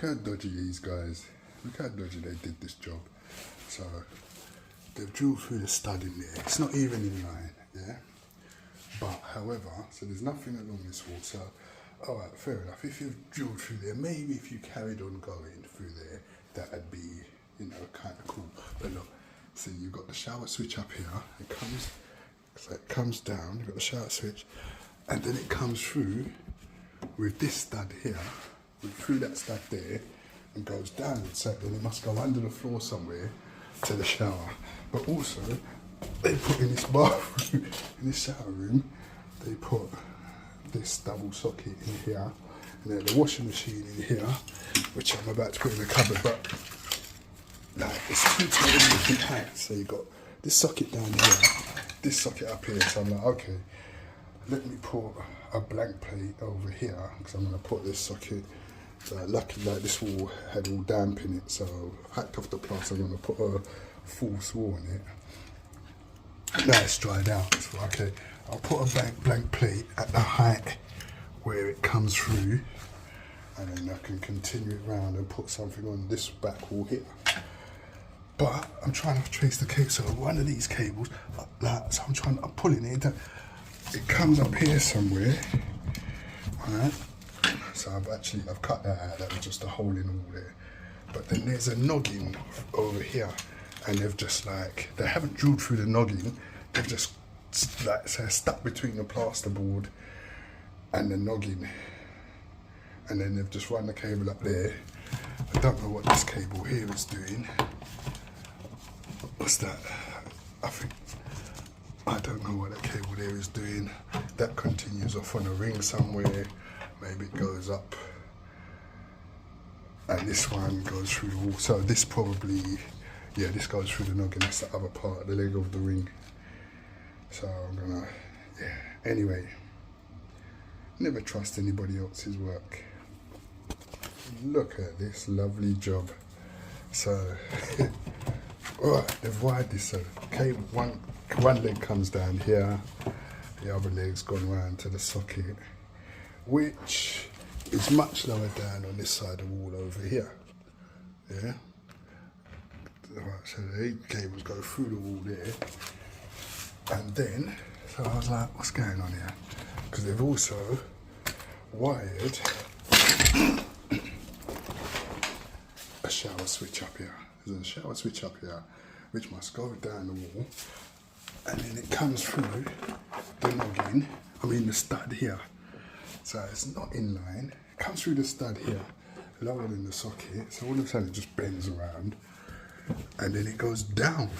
how dodgy these guys, look how dodgy they did this job. So they've drilled through the stud in there. It's not even in line, yeah? But however, so there's nothing along this wall. So, all right, fair enough. If you've drilled through there, maybe if you carried on going through there, that'd be, you know, kind of cool. But look, see, you've got the shower switch up here. It comes down. You've got the shower switch, and then it comes through with this stud here, through that stud there, and goes down. So then it must go under the floor somewhere to the shower. But also, they put in this bathroom, in this shower room, they put this double socket in here, and then the washing machine in here, which I'm about to put in the cupboard, but like it's two totally different heights. So you've got this socket down here, this socket up here. So I'm like, okay, let me put a blank plate over here, because I'm going to put this socket. Luckily, like this wall had all damp in it, so I've hacked off the plaster. I'm going to put a false wall in it. Now it's dried out, so okay, I'll put a blank plate at the height where it comes through, and then I can continue it round and put something on this back wall here. But I'm trying to trace the cable, so one of these cables, so I'm pulling it, it comes up here somewhere, alright, so I've cut that out, that was just a hole in the wall there. But then there's a noggin over here, and they've just like, they haven't drilled through the noggin, they've just like stuck between the plasterboard and the noggin, and then they've just run the cable up there. I don't know what this cable here is doing. What's that? I don't know what that cable there is doing. That continues off on a ring somewhere. Maybe it goes up, and this one goes through the wall. So this probably, yeah, this goes through the noggin. That's the other part, the leg of the ring. So I'm gonna, yeah. Anyway, never trust anybody else's work. Look at this lovely job. So, alright, they've wired this. So, okay, one leg comes down here, the other leg's gone round to the socket, which is much lower down on this side of the wall over here. Yeah. Alright, so the 8 cables go through the wall there, and then, so I was like, what's going on here? Because they've also wired a shower switch up here. There's a shower switch up here, which must go down the wall, and then it comes through the noggin, the stud here. So it's not in line, it comes through the stud here, lower than the socket, so all of a sudden it just bends around, and then it goes down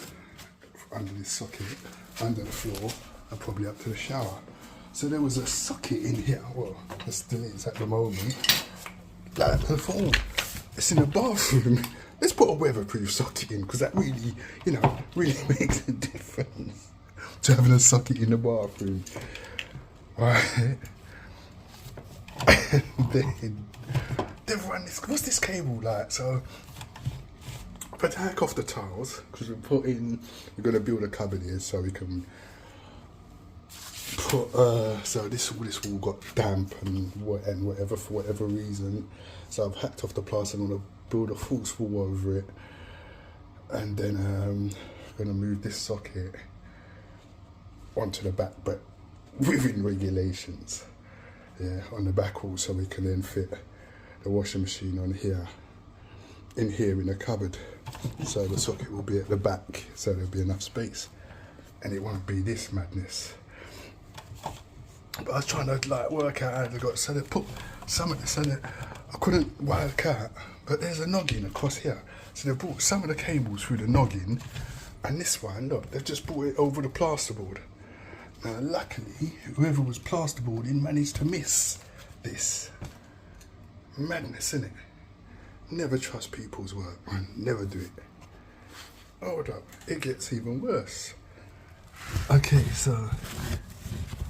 under this socket, under the floor, and probably up to the shower. So there was a socket in here, well, there still is at the moment, like, I thought, it's in the bathroom. Let's put a weatherproof socket in, because that really, you know, really makes a difference to having a socket in the bathroom. Right. And then they've run this, what's this cable like? So I've had to hack off the tiles, because we're going to build a cupboard here so we can put, so this wall got damp and whatever, for whatever reason. So I've hacked off the plaster. I'm going to build a false wall over it, and then I'm going to move this socket onto the back, but within regulations, yeah, on the back wall, so we can then fit the washing machine on here, in the cupboard. So the socket will be at the back, so there'll be enough space, and it won't be this madness. But I was trying to like work out how they got, so they put some of the, so that I couldn't work out, but there's a noggin across here. So they brought some of the cables through the noggin, and this one, look, they've just brought it over the plasterboard. Now luckily, whoever was plasterboarding managed to miss this. Madness, innit? Never trust people's work, man, never do it. Hold up, it gets even worse. Okay, so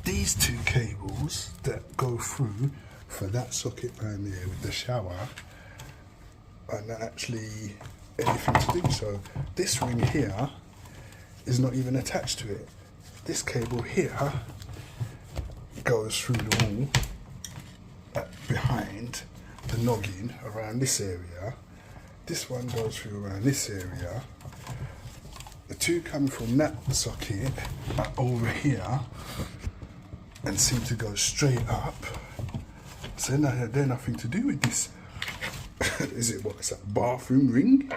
these 2 cables that go through for that socket down there with the shower are not actually anything to do. So this ring here is not even attached to it. This cable here goes through the wall behind the noggin around this area. This one goes through around this area. The two coming from that socket are over here and seem to go straight up. So they're nothing to do with this. Is it what? Is that bathroom ring?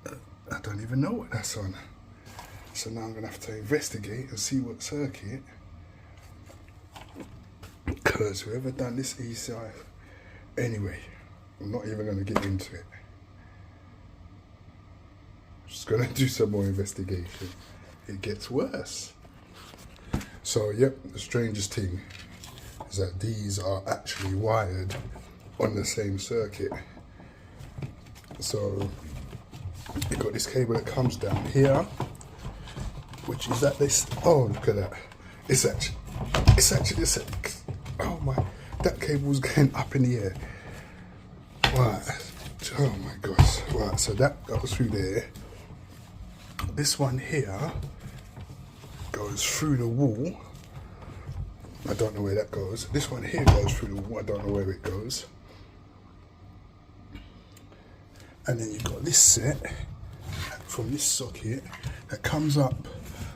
I don't even know what that's on. So now I'm gonna have to investigate and see what circuit. Because whoever done this ECI, anyway, I'm not even gonna get into it. Just gonna do some more investigation. It gets worse. So yep, the strangest thing is that these are actually wired on the same circuit. So you got this cable that comes down here, which is at this. Oh, look at that! It's actually oh my! That cable's going up in the air. Right. Oh my gosh! Right. So that goes through there. This one here goes through the wall. I don't know where that goes. This one here goes through the wall. I don't know where it goes. And then you've got this set from this socket that comes up.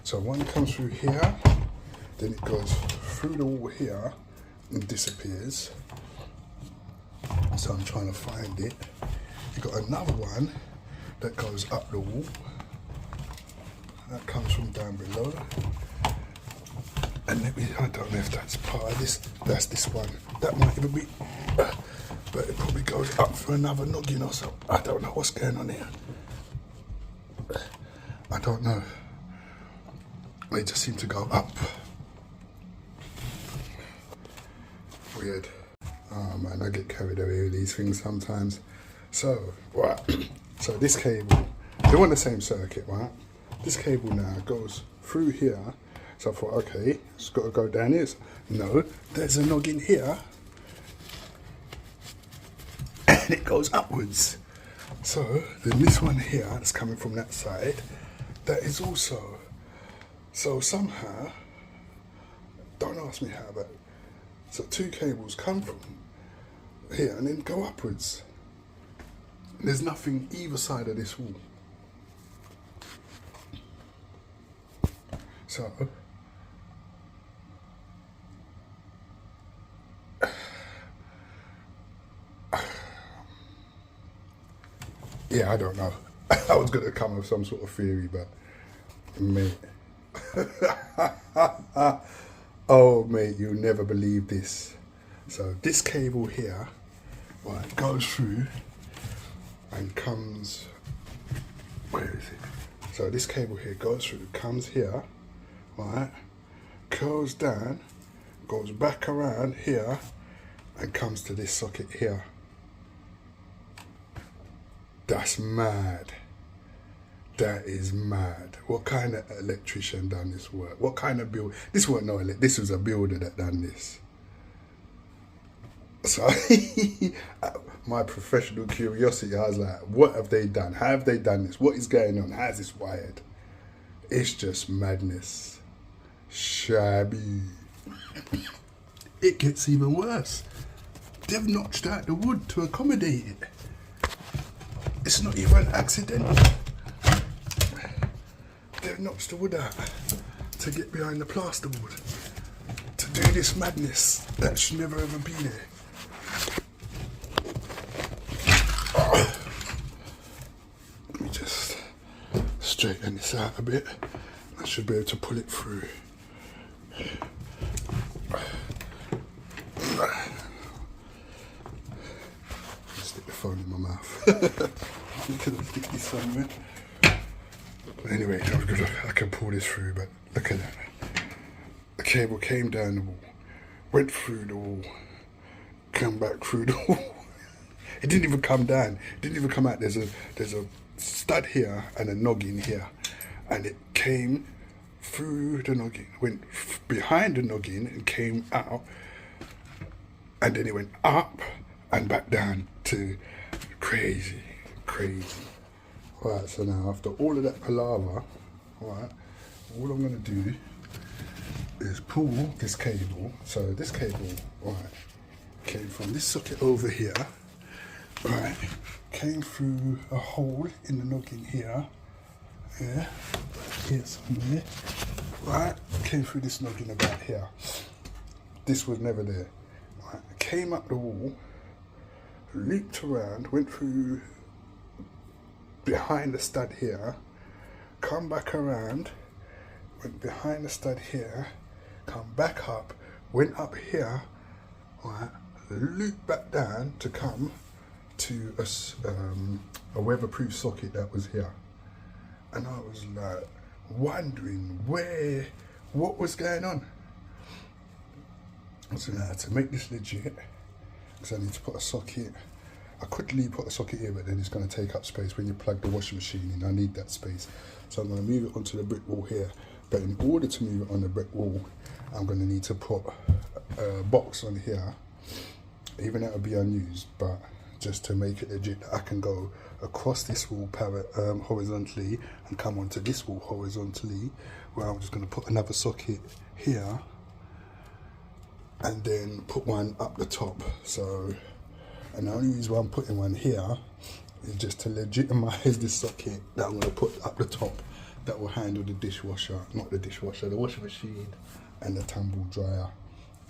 So one comes through here, then it goes through the wall here and disappears. So I'm trying to find it. You've got another one that goes up the wall. That comes from down below. And I don't know if that's part of this. That's this one. That might even be, but it probably goes up for another noggin or something. I don't know what's going on here. I don't know. They just seem to go up. Weird. Oh man, I get carried away with these things sometimes. So, right. So this cable, they want the same circuit, right? This cable now goes through here. So I thought, okay, it's got to go down here. No, there's a noggin here. And it goes upwards. So then this one here, that's coming from that side, that is also. So somehow, don't ask me how, but so two cables come from here and then go upwards. There's nothing either side of this wall. So yeah, I don't know. I was going to come up with some sort of theory, but mate. Oh, mate, you'll never believe this. So this cable here, right, goes through and comes, where is it? So this cable here goes through, comes here, right, curls down, goes back around here, and comes to this socket here. That's mad. That is mad. What kind of electrician done this work? What kind of build? This wasn't no this was a builder that done this. So my professional curiosity, I was like, what have they done? How have they done this? What is going on? How is this wired? It's just madness. Shabby. It gets even worse. They've notched out the wood to accommodate it. It's not even accidental. They've notched the wood out to get behind the plasterboard. To do this madness that should never ever be there. Let me just straighten this out a bit. I should be able to pull it through. Stick the phone in my mouth. I'm gonna stick this somewhere. Anyway, I can pull this through, but look at that. The cable came down the wall, went through the wall, come back through the wall. It didn't even come down. It didn't even come out. There's a stud here and a noggin here, and it came through the noggin, went behind the noggin and came out, and then it went up and back down to crazy. Right, so now after all of that palaver, right, all I'm gonna do is pull this cable. So this cable, right, came from this socket over here, right, came through a hole in the noggin here, yeah, here somewhere, right, came through this noggin about here. This was never there. Right, came up the wall, looped around, went through behind the stud here, come back around, went behind the stud here, come back up, went up here, right, looped back down to come to a weatherproof socket that was here. And I was like wondering what was going on. So now to make this legit, because I need to put a socket, I could put a socket here, but then it's going to take up space when you plug the washing machine in. I need that space. So I'm going to move it onto the brick wall here. But in order to move it on the brick wall, I'm going to need to put a box on here. Even that would be unused, but just to make it legit, I can go across this wall horizontally and come onto this wall horizontally, where I'm just going to put another socket here and then put one up the top. So, and the only reason why I'm putting one here is just to legitimize this socket that I'm going to put up the top that will handle the dishwasher, not the dishwasher, the washing machine and the tumble dryer.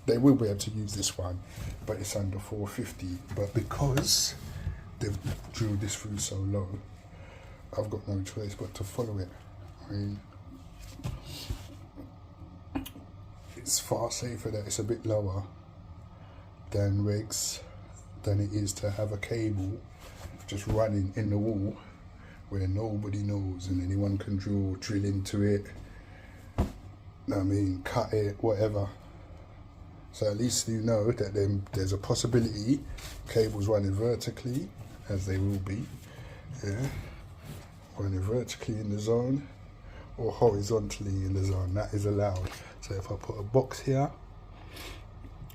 They will be able to use this one, but it's under 450. But because they've drilled this through so low, I've got no choice but to follow it. I mean, it's far safer that it's a bit lower than regs, than it is to have a cable just running in the wall where nobody knows and anyone can drill into it, I mean, cut it, whatever. So at least you know that there's a possibility cables running vertically, as they will be, yeah, running vertically in the zone or horizontally in the zone. That is allowed. So if I put a box here,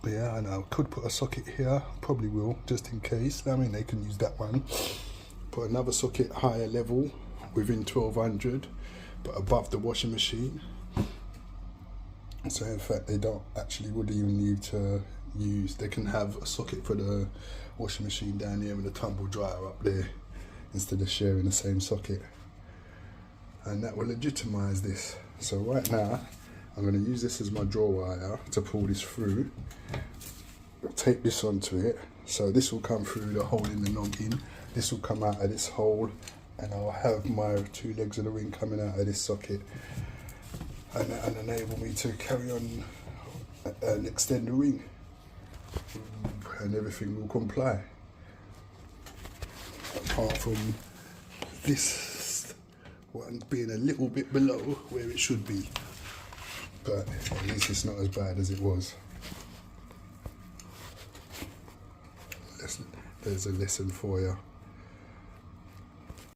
yeah, and I could put a socket here, probably will, just in case. I mean, they can use that one. Put another socket higher level within 1200, but above the washing machine. So in fact, they wouldn't even need to use, they can have a socket for the washing machine down here and the tumble dryer up there instead of sharing the same socket. And that will legitimize this. So right now, I'm going to use this as my draw wire to pull this through. I'll tape this onto it. So this will come through the hole in the noggin. This will come out of this hole, and I'll have my two legs of the ring coming out of this socket. And that will enable me to carry on and extend the ring, and everything will comply. Apart from this one being a little bit below where it should be, but at least it's not as bad as it was. There's a lesson for you.